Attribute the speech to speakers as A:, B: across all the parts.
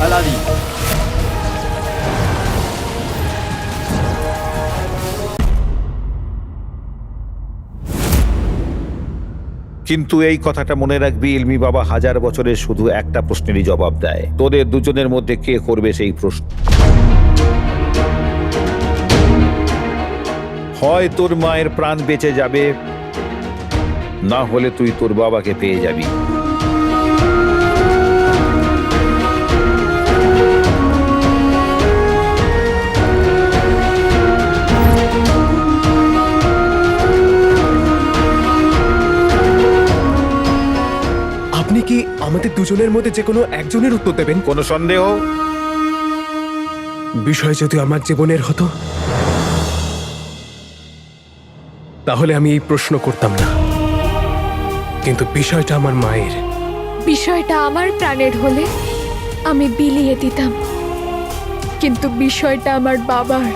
A: হালালি।
B: কিন্তু এই কথাটা মনে রাখবি, ইলমি বাবা হাজার বছরের শুধু একটা প্রশ্নেরই জবাব দেয়। তোদের দুজনের মধ্যে কে করবে সেই প্রশ্ন? হয় তোর মায়ের প্রাণ বেঁচে যাবে, না হলে তুই তোর বাবাকে পেয়ে যাবি।
C: আপনি কি আমাদের দুজনের মধ্যে যে কোনো একজনের উত্তর দেবেন?
B: কোনো সন্দেহ?
C: বিষয় যদি আমার জীবনের হতো তাহলে আমি এই প্রশ্ন করতাম না, কিন্তু বিষয়টা আমার মায়ের।
D: বিষয়টা আমার প্রাণের হলে আমি বিলিয়ে দিতাম, কিন্তু বিষয়টা আমার বাবার।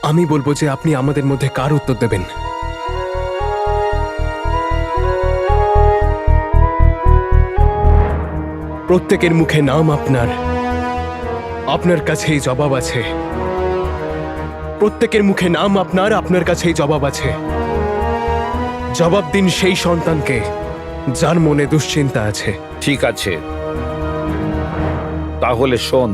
C: আমি বলবো যে আপনি আমাদের মধ্যে কার উত্তর দেবেন। প্রত্যেকের মুখে নাম আপনার, আপনার কাছেই জবাব আছে। প্রত্যেকের মুখে নাম আপনার, আপনার কাছেই জবাব আছে। জবাব দিন সেই সন্তানকে যার মনে দুশ্চিন্তা আছে।
B: ঠিক আছে, তাহলে শোন।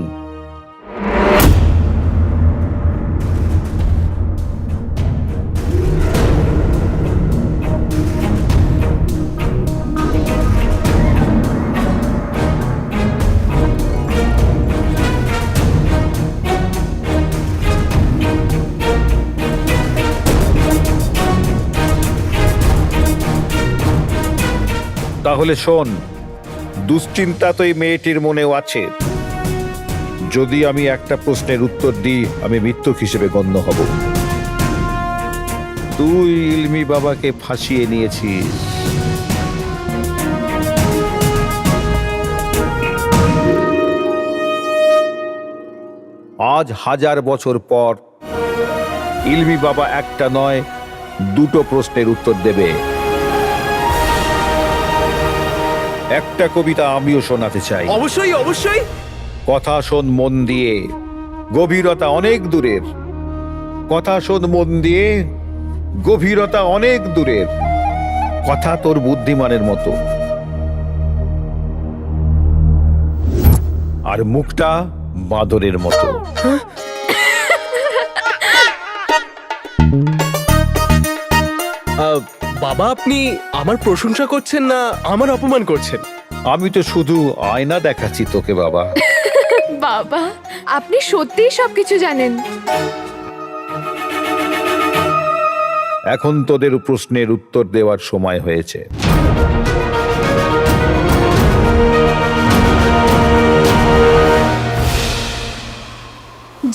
B: তাহলে শোন, দুশ্চিন্তা তো এই মেয়েটির মনেও আছে। যদি আমি একটা প্রশ্নের উত্তর দিই, আমি মিথ্যুক হিসেবে গণ্য হব। তুই ইলমি বাবাকে ফাঁসিয়ে নিয়েছিস। আজ হাজার বছর পর ইলমি বাবা একটা নয়, দুটো প্রশ্নের উত্তর দেবে। একটা কবিতা আমিও শোনাতে চাই।
C: অবশ্যই অবশ্যই।
B: কথা শোন মন দিয়ে, গভীরতা অনেক দূরের। কথা শোন মন দিয়ে, গভীরতা অনেক দূরের। কথা তোর বুদ্ধিমানের মতো, আর মুখটা বাঁদরের মতো।
C: বাবা, আপনি আমার প্রশংসা করছেন না আমার অপমান করছেন?
B: আমি তো শুধু আয়না দেখাচ্ছি তোকে বাবা।
D: বাবা, আপনি সত্যিই সবকিছু জানেন।
B: এখন তোদের প্রশ্নের উত্তর দেওয়ার সময় হয়েছে।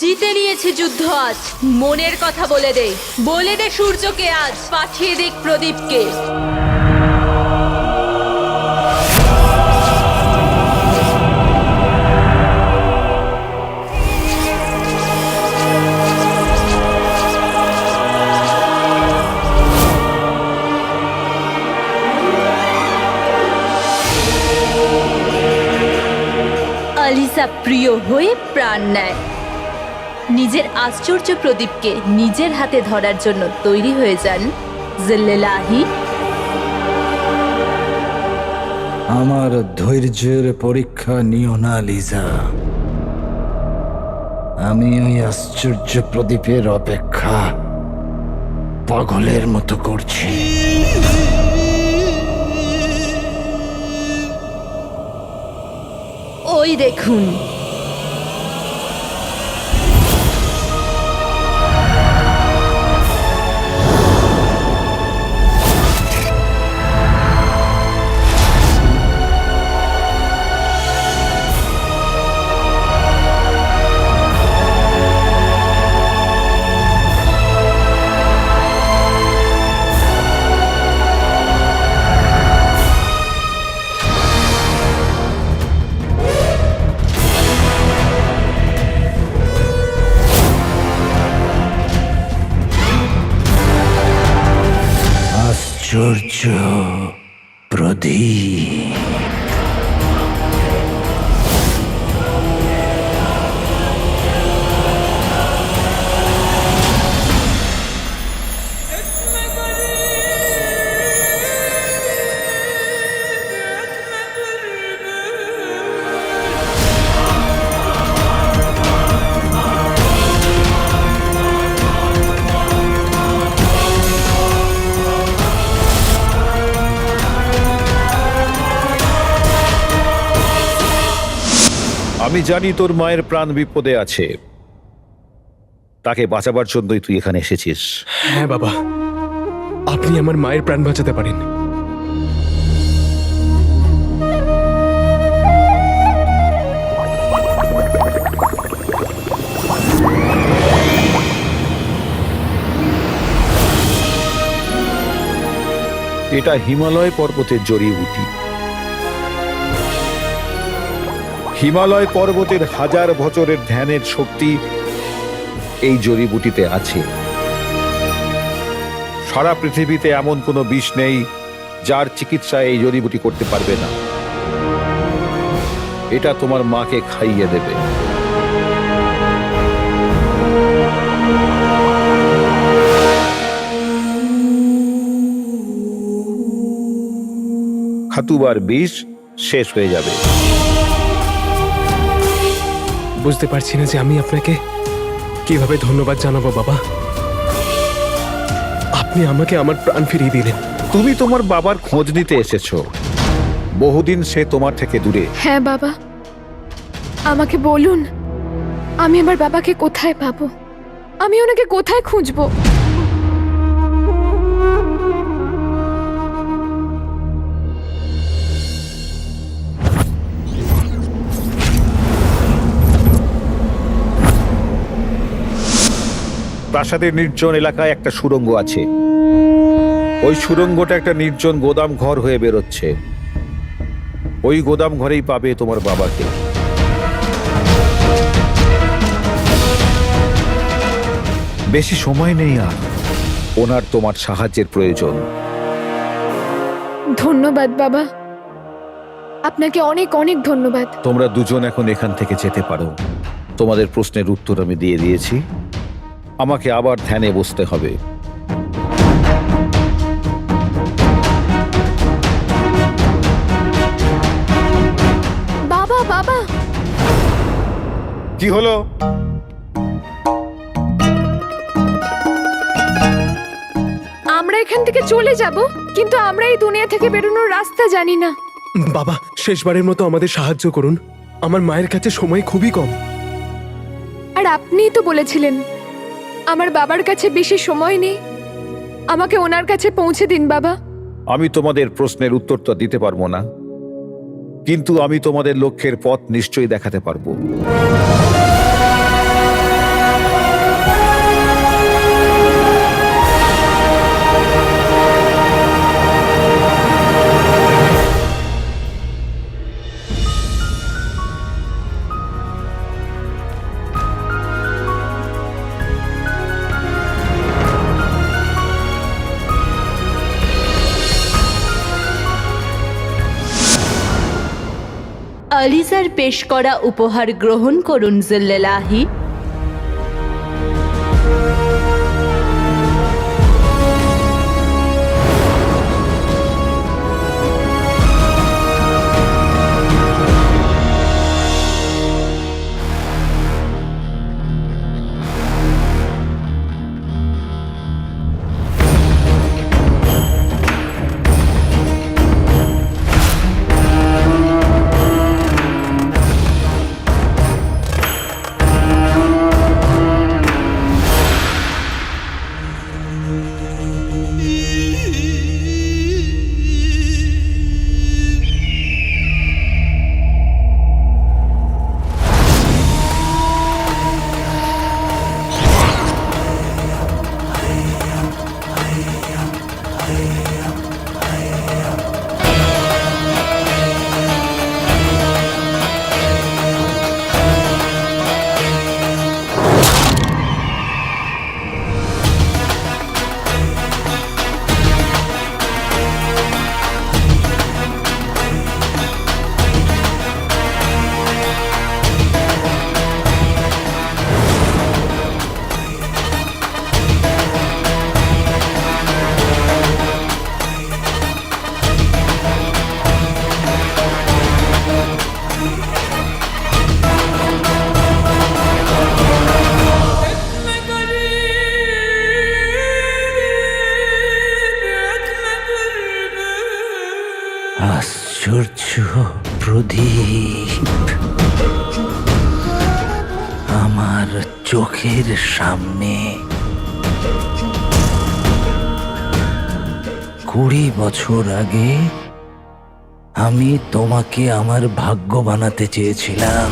E: জিতে নিয়েছে যুদ্ধ আজ। মনের কথা বলে দে, বলে দে সূর্যকে আজ পাঠিয়ে দিক প্রদীপকে। আলিসা প্রিয় হয়ে প্রাণ নেয়, নিজের আশ্চর্য প্রদীপকে নিজের হাতে ধরার জন্য তৈরি হয়ে যান জিল্লেলাহি।
A: আমার ধৈর্যের পরীক্ষা নিও না লিজা। আমি ওই আশ্চর্য প্রদীপের অপেক্ষা পাগলের মতো করছি।
E: ওই দেখুন,
A: আশ্চর্য প্রদীপ।
B: আমি জানি তোর মায়ের প্রাণ বিপদে আছে, তাকে বাঁচাবার জন্যই তুই এখানে এসেছিস।
C: হ্যাঁ বাবা, আপনি আমার মায়ের প্রাণ বাঁচাতে পারেন।
B: এটা হিমালয় পর্বতের জড়িবুটি। হিমালয় পর্বতের হাজার বছরের ধ্যানের শক্তি এই জড়িবুটিতে আছে। সারা পৃথিবীতে এমন কোনো বিষ নেই যার চিকিৎসা এই জড়িবুটি করতে পারবে না। এটা তোমার মাকে খাইয়ে দেবে। খাতুবার বিষ শেষ হয়ে যাবে।
C: বুঝতে পারছি না যে আমি আপনাকে কিভাবে ধন্যবাদ জানাবো বাবা। আপনি আমাকে আমার প্রাণ ফিরিয়ে দিলেন।
B: তুমি তোমার বাবার খোঁজ নিতে এসেছো, বহুদিন সে তোমার থেকে দূরে।
D: হ্যাঁ বাবা, আমাকে বলুন আমি আমার বাবাকে কোথায় পাবো, আমি ওনাকে কোথায় খুঁজবো?
B: প্রাসাদের নির্জন এলাকায় একটা সুড়ঙ্গ আছে। ওই সুড়ঙ্গটা একটা নির্জন গোদাম ঘর হয়ে বেরোচ্ছে। ওই গোদাম ঘরেই পাবে তোমার বাবাকে। বেশি সময় নেই আর, ওনার তোমার সাহায্যের প্রয়োজন।
D: ধন্যবাদ বাবা, আপনাকে অনেক অনেক ধন্যবাদ।
B: তোমরা দুজন এখন এখান থেকে যেতে পারো। তোমাদের প্রশ্নের উত্তর আমি দিয়ে দিয়েছি, আমাকে আবার ধ্যানে বসতে হবে।
D: বাবা বাবা,
B: কি হলো?
D: আমরা এখান থেকে চলে যাব, কিন্তু আমরা এই দুনিয়া থেকে বেরোনোর রাস্তা জানি না।
C: বাবা, শেষবারের মতো আমাদের সাহায্য করুন। আমার মায়ের কাছে সময় খুবই কম।
D: আর আপনিই তো বলেছিলেন আমার বাবার কাছে বেশি সময় নেই, আমাকে ওনার কাছে পৌঁছে দিন বাবা।
B: আমি তোমাদের প্রশ্নের উত্তর তো দিতে পারবো না, কিন্তু আমি তোমাদের লক্ষ্যের পথ নিশ্চয়ই দেখাতে পারবো।
E: আলিজার পেশ করা উপহার গ্রহণ করুন জিল্লেলাহি।
A: প্রদীপ আমার চোখের সামনে 20 বছর আগে আমি তোমাকে আমার ভাগ্য বানাতে চেয়েছিলাম।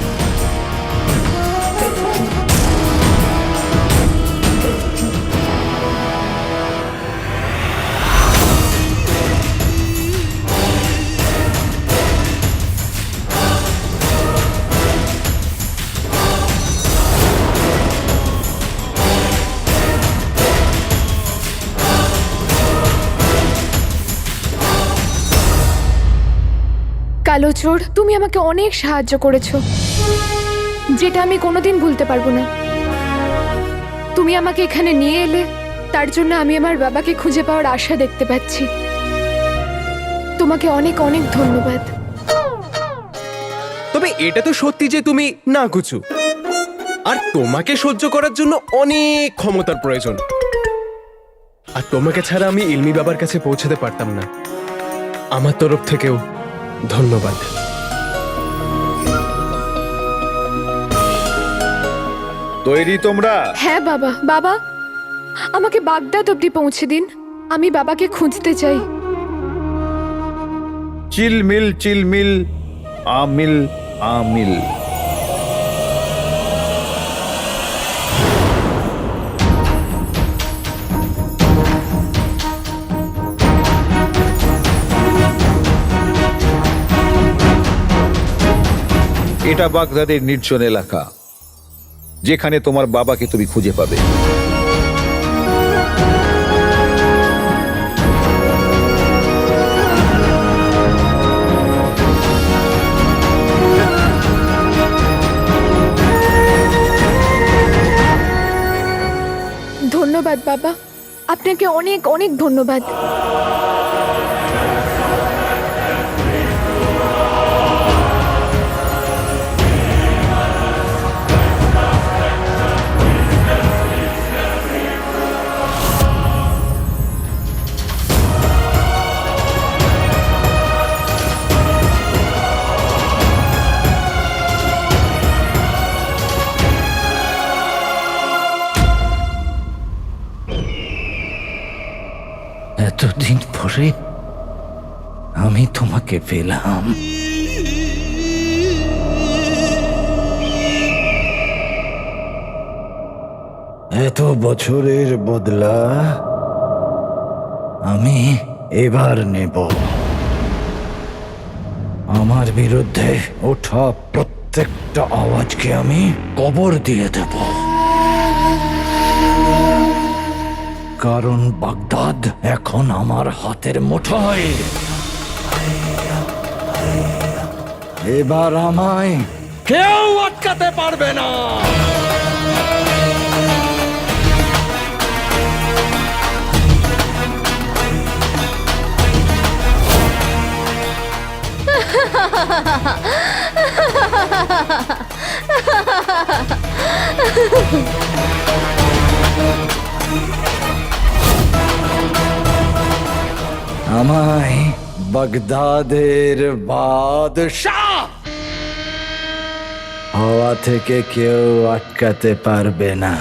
D: কালো চোর, তুমি আমাকে অনেক সাহায্য করেছো, যেটা আমি কোনোদিন ভুলতে পারবো না। তুমি আমাকে এখানে নিয়ে এলে, তার জন্য আমি আমার বাবাকে খুঁজে পাওয়ার আশা দেখতে পাচ্ছি। তোমাকে অনেক অনেক ধন্যবাদ।
C: তবে এটা তো সত্যি যে তুমি না গুচু, আর তোমাকে সহ্য করার জন্য অনেক ক্ষমতার প্রয়োজন। আর তোমাকে ছাড়া আমি ইলমি বাবার কাছে পৌঁছাতে পারতাম না। আমার তরফ থেকেও ধন্যবাদ।
B: তৈরি তোমরা?
D: হ্যাঁ বাবা। বাবা, আমাকে বাগদাদ অব্দি পৌঁছে দিন, আমি বাবাকে খুঁজতে চাই।
B: চিলমিল চিলমিল আমিল আমিল। এটা বাগদাদের নির্জন এলাকা, যেখানে তোমার বাবাকে তুমি খুঁজে পাবে।
D: ধন্যবাদ বাবা, আপনাকে অনেক অনেক ধন্যবাদ।
A: এতদিন পরে আমি তোমাকে পেলাম। এত বছরের বদলা আমি এবার নেব। আমার বিরুদ্ধে ওঠা প্রত্যেকটা আওয়াজকে আমি কবর দিয়ে দেব, কারণ বাগদাদ এখন আমার হাতের মুঠোয়। এবার আমায় কেউ আটকাতে পারবে না। আমায় বাগদাদের বাদশাহ হওয়া থেকে কেউ আটকাতে পারবে না।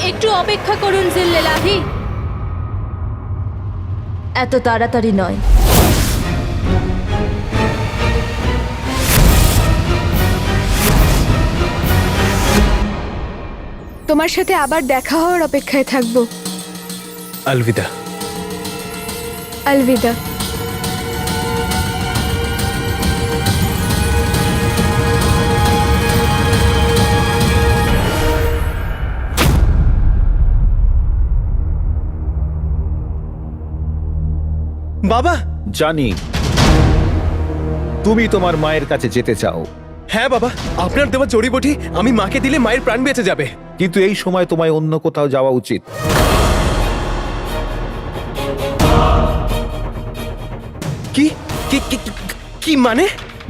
E: একটু অপেক্ষা করুন জিল্লেলাহি, এত তাড়াতাড়ি নয়।
D: তোমার সাথে আবার দেখা হওয়ার অপেক্ষায় থাকবো।
C: আলবিদা।
D: আলবিদা।
C: বাবা,
B: জানি তুমি তোমার মায়ের কাছে যেতে চাও,
C: হ্যাঁ বাবা, আপনার দেওয়া জড়িবটি আমি মাকে দিলে মায়ের প্রাণ বেঁচে যাবে।
B: কিন্তু এই সময় তোমায় অন্য কোথাও যাওয়া উচিত।
C: কি কি কি কি মানে?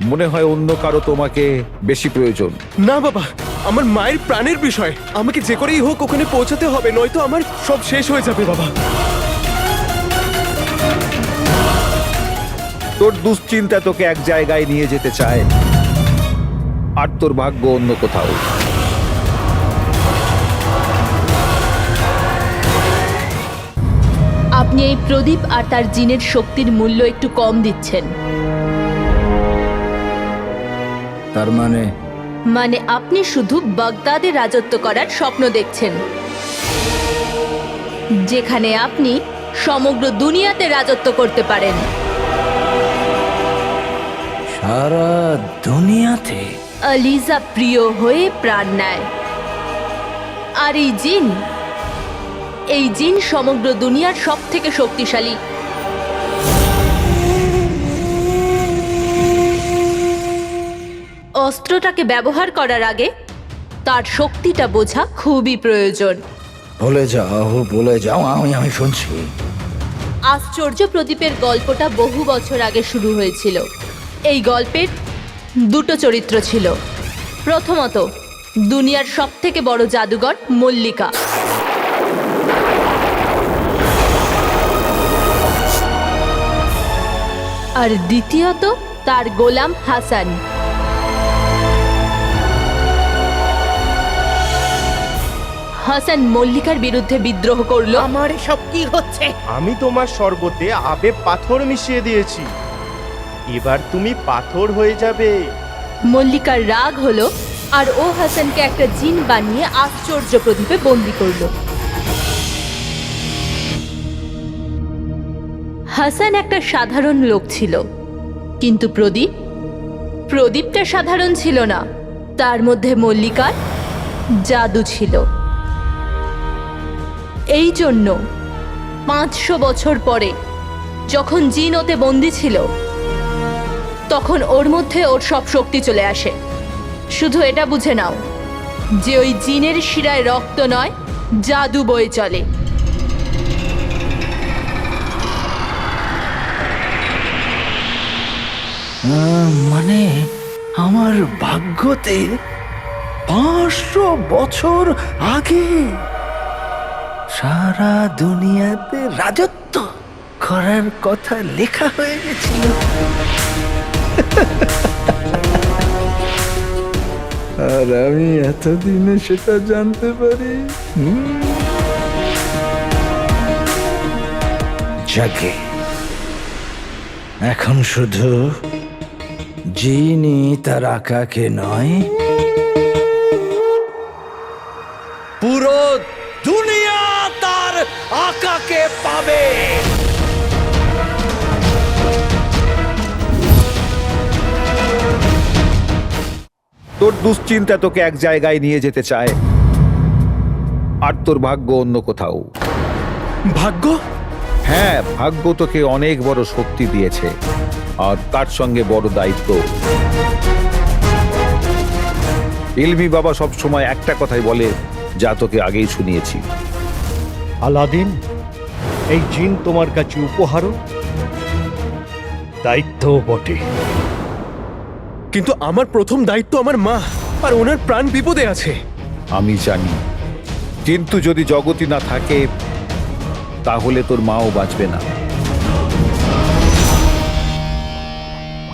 B: মনে হয় অন্য কারো তোমাকে বেশি প্রয়োজন।
C: না বাবা, আমার মায়ের প্রাণের বিষয়, আমাকে যে করেই হোক ওখানে পৌঁছাতে হবে, নয়তো আমার সব শেষ হয়ে যাবে বাবা।
B: তোর দুশ্চিন্তা তোকে এক জায়গায় নিয়ে যেতে চায়, আর তোর ভাগ্য অন্য কোথাও।
E: আপনি এই প্রদীপ আর তার জিনের শক্তির মূল্য একটু কম দিচ্ছেন।
A: তার
E: মানে আপনি শুধু বাগদাদে রাজত্ব করার স্বপ্ন দেখছেন, যেখানে আপনি সমগ্র দুনিয়াতে রাজত্ব করতে পারেন।
A: সারা দুনিয়াতে?
E: আলিজা প্রিয় হয়ে প্রাণ নেয়। আর এই জিন সমগ্র দুনিয়ার সব থেকে শক্তিশালী। অস্ত্রটাকে ব্যবহার করার আগে তার শক্তিটা বোঝা খুবই প্রয়োজন।
A: বলে যাও, আমি শুনছি।
E: আশ্চর্য প্রদীপের গল্পটা বহু বছর আগে শুরু হয়েছিল। এই গল্পের দুটো চরিত্র ছিল। প্রথমত, দুনিয়ার সব থেকে বড় জাদুঘর মল্লিকা। আর দ্বিতীয়ত তার গোলাম হাসান। হাসান মল্লিকার বিরুদ্ধে বিদ্রোহ করলো।
F: আমার এসব কি হচ্ছে? আমি তোমার শরবতে আবে পাথর মিশিয়ে দিয়েছি, এবার তুমি পাথর হয়ে যাবে।
E: মল্লিকার রাগ হলো আর ও হাসানকে একটা জিন বানিয়ে আশ্চর্য প্রদীপে বন্দি করলো। হাসান একটা সাধারণ লোক ছিল, কিন্তু প্রদীপটা সাধারণ ছিল না। তার মধ্যে মল্লিকার জাদু ছিল। এই জন্য 500 বছর পরে যখন জিন ওতে বন্দি ছিল, তখন ওর মধ্যে ওর সব শক্তি চলে আসে। শুধু এটা বুঝে নাও যে ওই জিনের শিরায় রক্ত নয়, জাদু বয়ে চলে।
A: মানে আমার ভাগ্যতে 500 বছর আগে সারা দুনিয়াতে রাজত্ব করার কথা লেখা হয়ে গেছিল। আর আমি এতদিনে সেটা জানতে পারি। যাকে এখন শুধু জিনি তার আকাকে নয়, পুরো দুনিয়া তার আকাকে পাবে।
B: তোর দুশ্চিন্তা তোকে এক জায়গায় নিয়ে যেতে চায়, আর তোর ভাগ্য অন্য কোথাও।
C: ভাগ্য?
B: হ্যাঁ, ভাগ্য তোকে অনেক বড় শক্তি দিয়েছে, আর তার সঙ্গে বড় দায়িত্ব। ইলমি বাবা সব সময় একটা কথাই বলে, যা তোকে আগেই শুনিয়েছি।
G: আলাদিন, এই জিন তোমার কাছে উপহারও, দায়িত্বও বটে।
C: কিন্তু আমার প্রথম দায়িত্ব আমার মা, আর ওনার প্রাণ বিপদে আছে।
B: আমি জানি, কিন্তু যদি জগতি না থাকে তাহলে তোর মাও বাঁচবে না।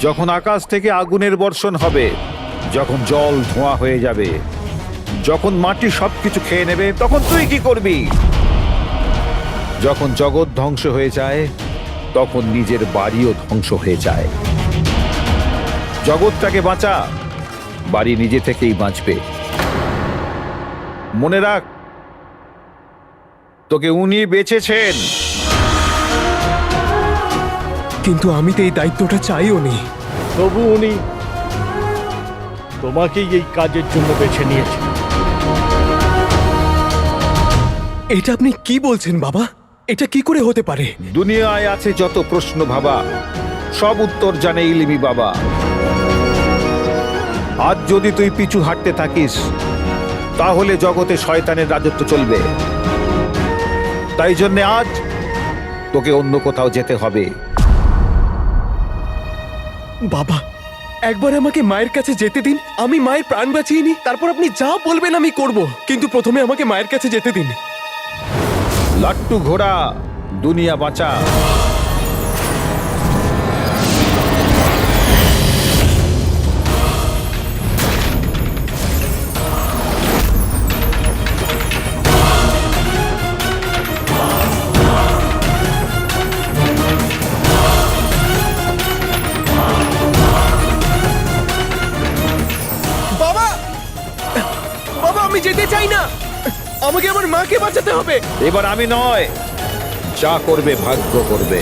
B: যখন আকাশ থেকে আগুনের বর্ষণ হবে, যখন জল ধোঁয়া হয়ে যাবে, যখন মাটি সবকিছু খেয়ে নেবে, তখন তুই কি করবি? যখন জগৎ ধ্বংস হয়ে যায়, তখন নিজের বাড়িও ধ্বংস হয়ে যায়। জগৎটাকে বাঁচা, বাড়ি নিজে থেকেই বাঁচবে। মনে রাখ, তোকে উনি বেঁচেছেন।
C: কিন্তু আমি তো এই দায়িত্বটা চাইও নি।
G: তবু উনি তোমাকেই এই কাজের জন্য বেছে নিয়েছেন।
C: এটা আপনি কি বলছেন বাবা? এটা কি করে হতে পারে?
B: দুনিয়ায় আছে যত প্রশ্ন ভাবা, সব উত্তর জানে ইলমি বাবা। আজ যদি তুই পিছু হাঁটতে থাকিস তাহলে জগতে শয়তানের রাজত্ব চলবে। তাই জন্য আজ তোকে অন্য কোথাও যেতে হবে।
C: বাবা, একবার আমাকে মায়ের কাছে যেতে দিন, আমি মায়ের প্রাণ বাঁচিয়ে নি, তারপর আপনি যা বলবেন আমি করব, কিন্তু প্রথমে আমাকে মায়ের কাছে যেতে দিন।
B: লাট্টু ঘোড়া দুনিয়া বাঁচা।
C: বাবা, বাবা আমি যেতে চাই না, আমাকে আমার মাকে বাঁচাতে হবে।
B: এবার আমি নয়, যা করবে ভাগ্য করবে।